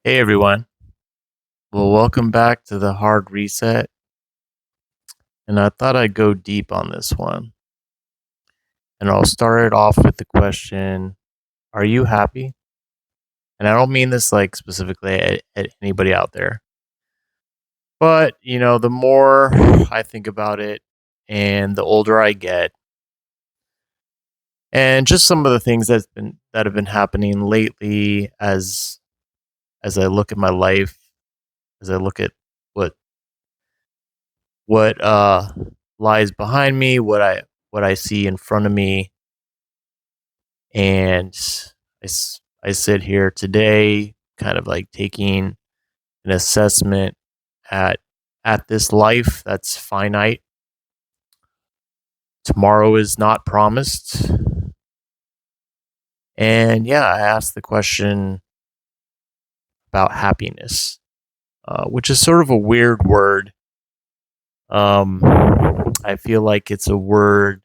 Hey everyone. Well, welcome back to the hard reset. And I thought I'd go deep on this one. And I'll start it off with the question, are you happy? And I don't mean this like specifically at anybody out there. But, the more I think about it and the older I get, and just some of the things that have been happening lately as I look at my life, as I look at what what lies behind me, what I see in front of me, and I sit here today, kind of like taking an assessment at at this life that's finite. Tomorrow is not promised, and yeah, I asked the question about happiness, which is sort of a weird word. Um, I feel like it's a word.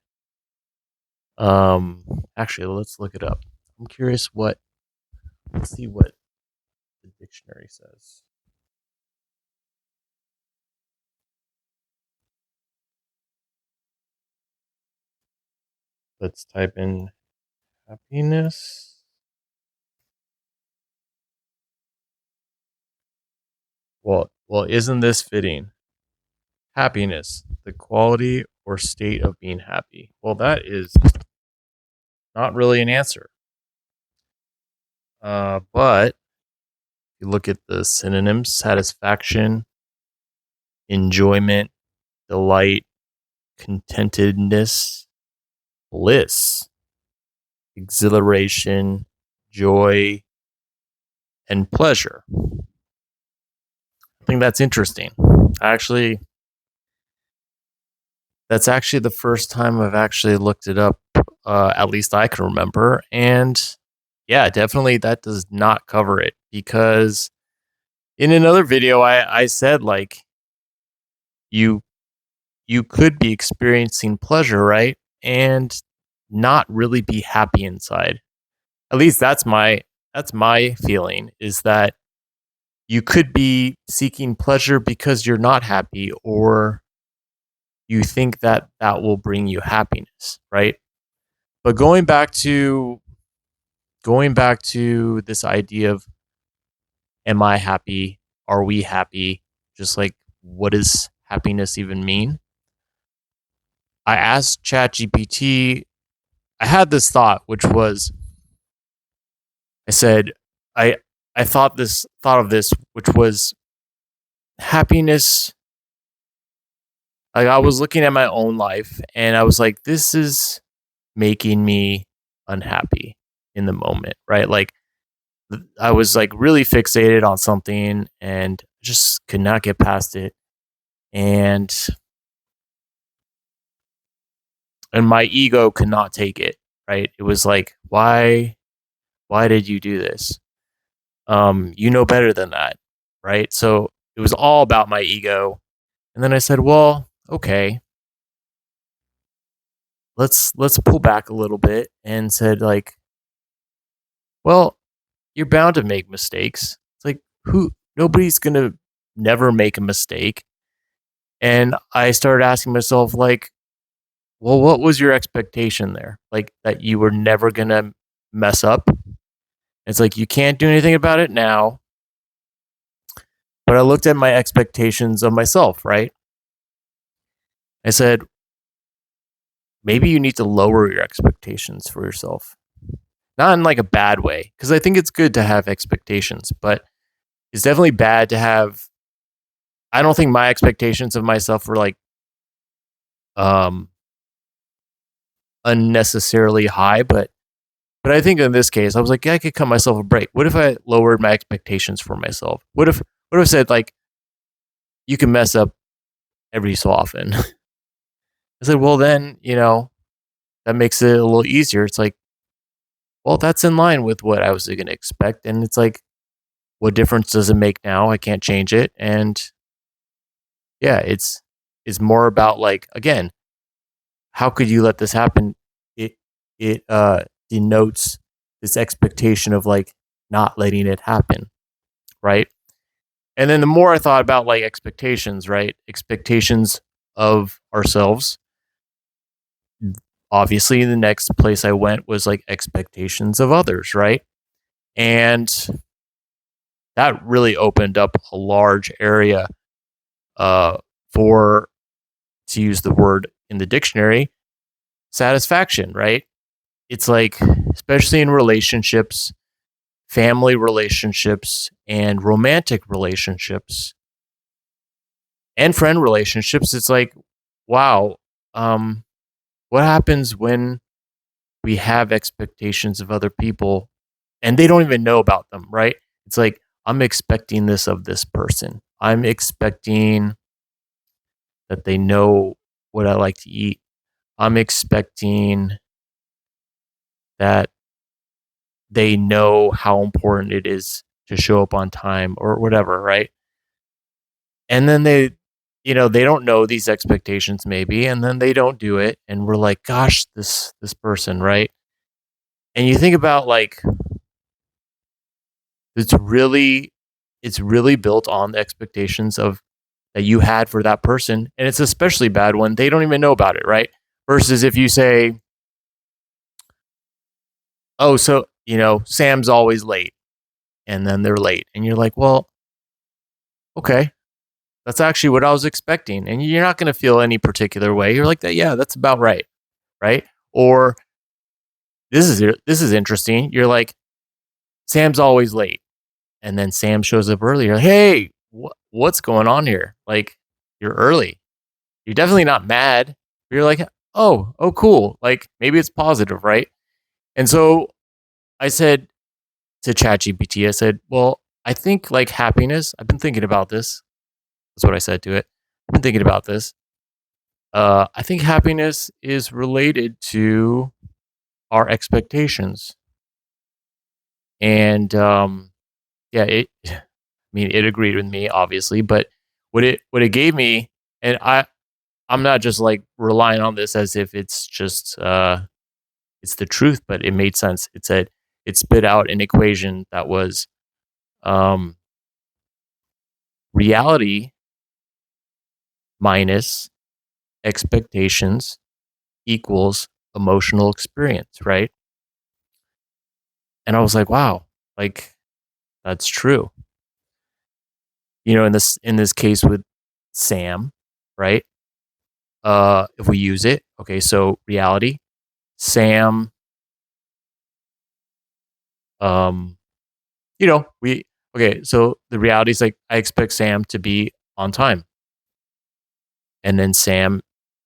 Actually, let's look it up. I'm curious what. Let's see what the dictionary says. Let's type in happiness. Well, isn't this fitting? Happiness, the quality or state of being happy. Well, that is not really an answer. But you look at the synonyms: satisfaction, enjoyment, delight, contentedness, bliss, exhilaration, joy, and pleasure. I think that's interesting. Actually, that's actually the first time I've actually looked it up, at least I can remember. And yeah, definitely that does not cover it because in another video, I said like you you could be experiencing pleasure, right? And not really be happy inside. At least that's my feeling is that you could be seeking pleasure because you're not happy or you think that that will bring you happiness, right? But going back to this idea of am I happy? Are we happy? Just like what does happiness even mean? I asked ChatGPT, I had this thought, which was I said, I I thought of this, which was happiness. Like I was looking at my own life and I was like, this is making me unhappy in the moment, right? Like I was like really fixated on something and just could not get past it. And my ego could not take it, right? It was like, why did you do this? You know better than that, right? So it was all about my ego. And then I said, well, okay, let's pull back a little bit and said like, well, you're bound to make mistakes. It's like who nobody's going to never make a mistake. And I started asking myself like, well, what was your expectation there? Like that you were never going to mess up. It's like you can't do anything about it now. But I looked at my expectations of myself, right? I said, maybe you need to lower your expectations for yourself. Not in like a bad way, because I think it's good to have expectations, but it's definitely bad to have. I don't think my expectations of myself were like um unnecessarily high, but I think in this case, I was like, yeah, I could cut myself a break. What if I lowered my expectations for myself? What if I said like you can mess up every so often? I said, well, then that makes it a little easier. It's like, well, that's in line with what I was going to expect, and it's like, what difference does it make now? I can't change it, and yeah, it's more about like again, how could you let this happen? It denotes this expectation of like not letting it happen, right? And then the more I thought about like expectations, right? Expectations of ourselves. Obviously, the next place I went was like expectations of others, right? And that really opened up a large area uh, for, to use the word in the dictionary, satisfaction, right? It's like, especially in relationships, family relationships, and romantic relationships, and friend relationships, it's like, wow, um, what happens when we have expectations of other people and they don't even know about them, right? It's like, I'm expecting this of this person. I'm expecting that they know what I like to eat. I'm expecting that they know how important it is to show up on time or whatever, right? And then they don't know these expectations maybe, and then they don't do it, and we're like, gosh, this person, right? And you think about like it's really it's really built on the expectations of that you had for that person, and it's especially bad when they don't even know about it, right? Versus if you say, oh, so Sam's always late, and then they're late, and you're like, well, okay, that's actually what I was expecting, and you're not going to feel any particular way. You're like, that, yeah, that's about right, right? Or this is interesting. You're like, Sam's always late, and then Sam shows up early. You're like, hey, what's going on here? Like, you're early. You're definitely not mad. You're like, oh, cool. Like maybe it's positive, right? And so I said to ChatGPT, I said, well, I think like happiness. I've been thinking about this. That's what I said to it. I've been thinking about this. I think happiness is related to our expectations, and yeah, I mean, it agreed with me, obviously, but what it gave me, and I'm not just like relying on this as if it's just it's the truth, but it made sense. It said it spit out an equation that was um, reality minus expectations equals emotional experience, right? And I was like, wow, like that's true. In this case with Sam, right? If we use it, okay, so reality, Sam, um, we okay, so the reality is like I expect Sam to be on time. And then Sam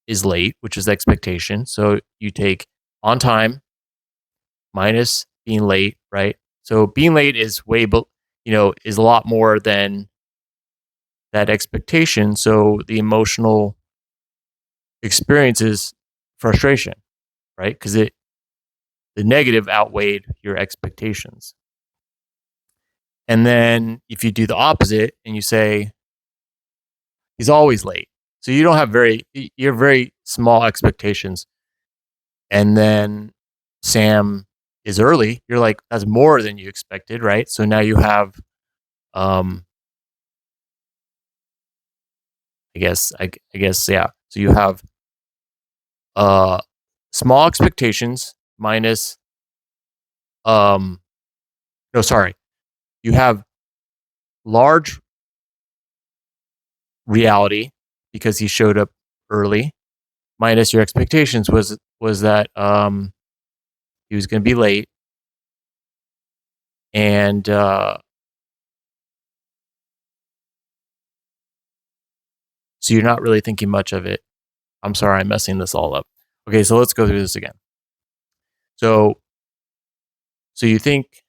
is late, which is the expectation. So you take on time minus being late, right? So being late is is a lot more than that expectation. So the emotional experience is frustration, right? Because the negative outweighed your expectations. And then if you do the opposite and you say he's always late, so you have very small expectations, and then Sam is early, you're like, that's more than you expected, right? So now you have, um, I guess, yeah. So you have uh, small expectations minus, um, no, sorry, you have large reality because he showed up early minus your expectations was that he was going to be late, and so you're not really thinking much of it. I'm sorry, I'm messing this all up. Okay, so let's go through this again. So, so you think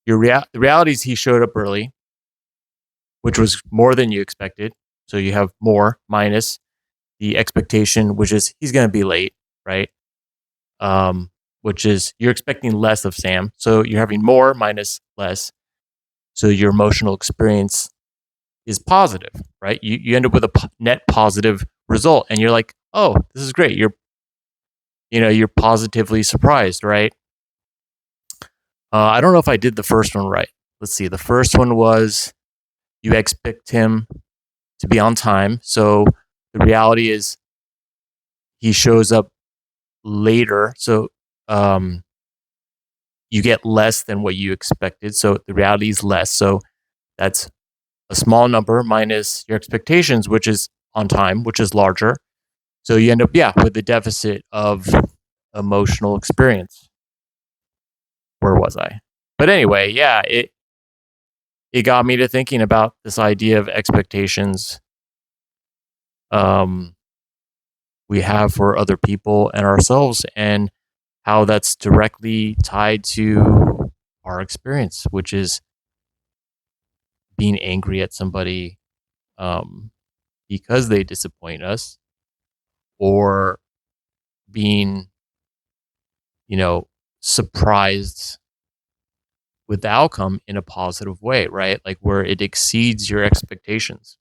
the reality is he showed up early, which was more than you expected. So you have more minus the expectation, which is he's going to be late, right? Which is you're expecting less of Sam. So you're having more minus less. So your emotional experience is positive, right? You end up with a net positive result, and you're like, oh, this is great. You're positively surprised, right? I don't know if I did the first one right. let's see. The first one was you expect him to be on time. So the reality is he shows up later. So um, you get less than what you expected. So the reality is less. So that's a small number minus your expectations, which is on time, which is larger. So you end up, yeah, with the deficit of emotional experience. Where was I? But anyway, yeah, it got me to thinking about this idea of expectations um, we have for other people and ourselves, and how that's directly tied to our experience, which is being angry at somebody um, because they disappoint us, or being, you know, surprised with the outcome in a positive way, right? Like where it exceeds your expectations.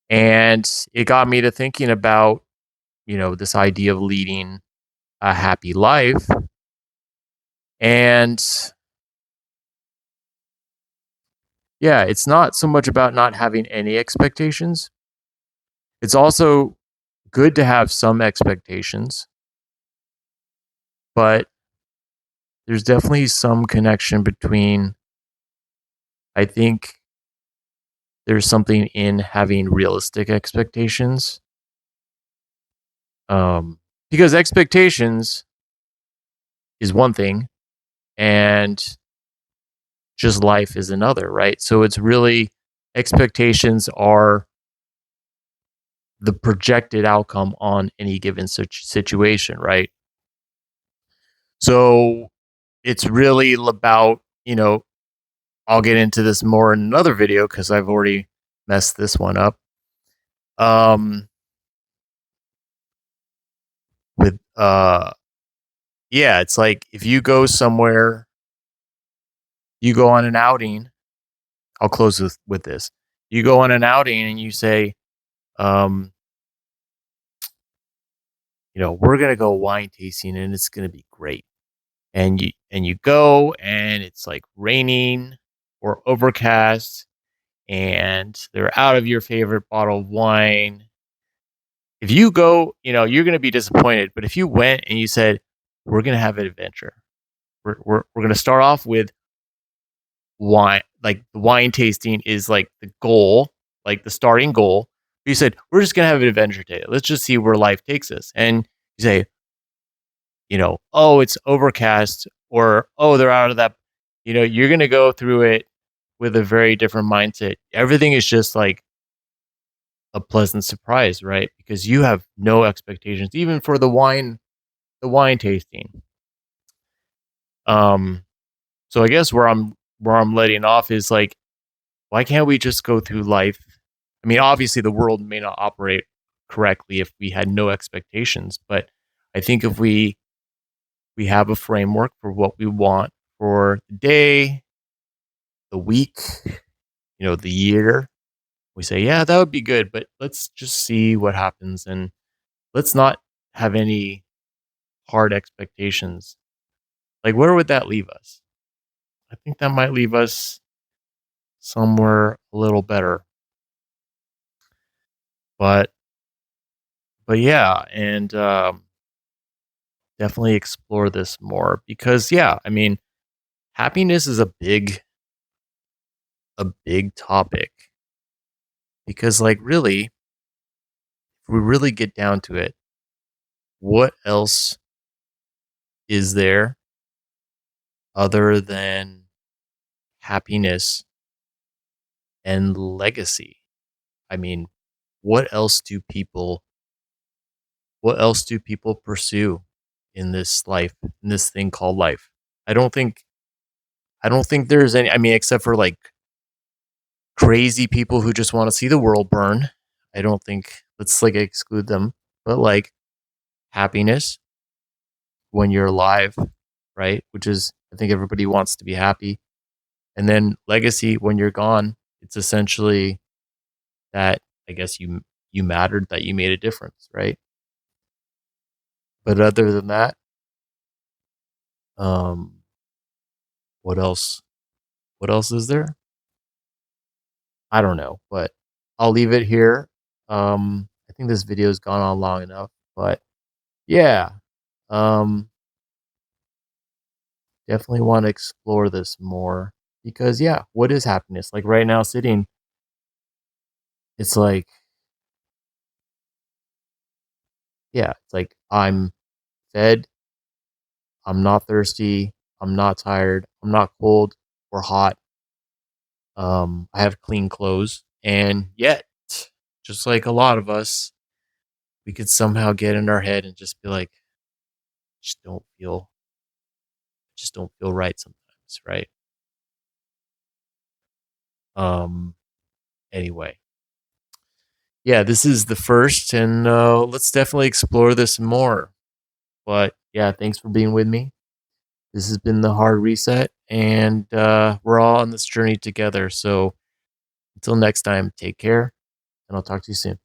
And it got me to thinking about, this idea of leading a happy life. And yeah, it's not so much about not having any expectations. It's also good to have some expectations, but there's definitely some connection between, I think there's something in having realistic expectations. Because expectations is one thing and just life is another, right? So it's really, expectations are the projected outcome on any given situation, right? So it's really about, I'll get into this more in another video because I've already messed this one up. Um, with yeah, it's like if you go somewhere, you go on an outing. I'll close with this. You go on an outing and you say, um, we're gonna go wine tasting and it's gonna be great. And you go and it's like raining or overcast and they're out of your favorite bottle of wine. If you go, you're gonna be disappointed. But if you went and you said, we're gonna have an adventure. We're gonna start off with wine, like the wine tasting is like the goal, like the starting goal. You said, we're just gonna have an adventure day. Let's just see where life takes us. And you say, oh, it's overcast, or oh, they're out of that. You're gonna go through it with a very different mindset. Everything is just like a pleasant surprise, right? Because you have no expectations, even for the wine tasting. Um, so I guess where I'm letting off is like, why can't we just go through life? I mean, obviously the world may not operate correctly if we had no expectations, but I think if we have a framework for what we want for the day, the week, the year, we say, yeah, that would be good, but let's just see what happens, and let's not have any hard expectations. Like, where would that leave us? I think that might leave us somewhere a little better. But yeah, and definitely explore this more because yeah, I mean, happiness is a big topic because like really, if we really get down to it, what else is there other than happiness and legacy? I mean, what else do people what else do people pursue in this life, in this thing called life? I don't think I don't think there's any, I mean, except for like crazy people who just want to see the world burn. I don't think, let's like exclude them. But like happiness when you're alive, right? Which is, I think everybody wants to be happy. And then legacy when you're gone, it's essentially that, I guess you mattered, that you made a difference, right? But other than that, um what else? What else is there? I don't know, but I'll leave it here. I think this video's gone on long enough, but yeah, um, definitely want to explore this more because yeah, what is happiness? Like right now, sitting, it's like yeah, it's like I'm fed, I'm not thirsty, I'm not tired, I'm not cold or hot. I have clean clothes, and yet, just like a lot of us, we could somehow get in our head and just be like, just don't feel, just don't feel right sometimes, right? Um, anyway, yeah, this is the first, and let's definitely explore this more. But yeah, thanks for being with me. This has been the hard reset, and we're all on this journey together. So until next time, take care, and I'll talk to you soon.